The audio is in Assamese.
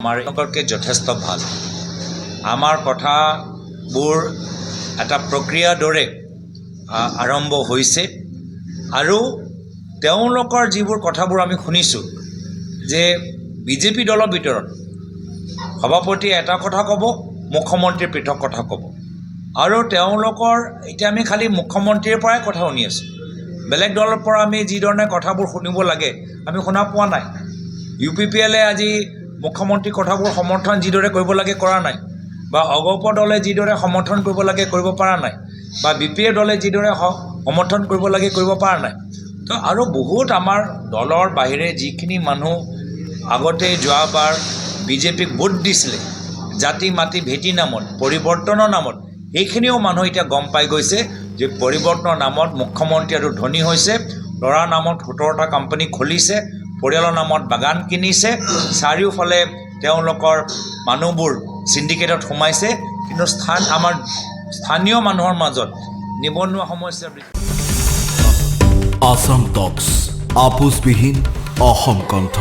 আমাৰ এওঁলোকতকৈ যথেষ্ট ভাল। আমাৰ কথাবোৰ এটা প্ৰক্ৰিয়াৰ দৰে আৰম্ভ হৈছে আৰু তেওঁলোকৰ যিবোৰ কথাবোৰ আমি শুনিছোঁ যে বিজেপি দলৰ ভিতৰত সভাপতিয়ে এটা কথা ক'ব, মুখ্যমন্ত্ৰীয়ে পৃথক কথা ক'ব আৰু তেওঁলোকৰ এতিয়া আমি খালি মুখ্যমন্ত্ৰীৰ পৰাই কথা শুনি আছোঁ। বেলেগ দলৰ পৰা আমি যিধৰণে কথাবোৰ শুনিব লাগে আমি শুনা পোৱা নাই। UPPLে আজি মুখ্যমন্ত্ৰীৰ কথাবোৰ সমৰ্থন যিদৰে কৰিব লাগে কৰা নাই, বা অগপ দলে যিদৰে সমৰ্থন কৰিব লাগে কৰিব পৰা নাই, বা BPA দলে যিদৰে সমৰ্থন কৰিব লাগে কৰিব পৰা নাই। তো আৰু বহুত আমাৰ দলৰ বাহিৰে যিখিনি মানুহ আগতে যোৱাবাৰ বিজেপিক ভোট দিছিলে জাতি মাটি ভেটি নামত, পৰিৱৰ্তনৰ নামত, সেইখিনিও মানুহ এতিয়া গম পাই গৈছে যে পৰিৱৰ্তনৰ নামত মুখ্যমন্ত্ৰী আৰু ধনী হৈছে, ল'ৰাৰ নামত 17টা কোম্পানী খুলিছে, পৰিয়ালৰ নামত বাগান কিনিছে, চাৰিওফালে তেওঁলোকৰ মানুহবোৰ চিণ্ডিকেটত সোমাইছে, কিন্তু আমাৰ স্থানীয় মানুহৰ মাজত নিবনুৱা সমস্যা। আসাম টক্স আপোচবিহীন অসম কণ্ঠ।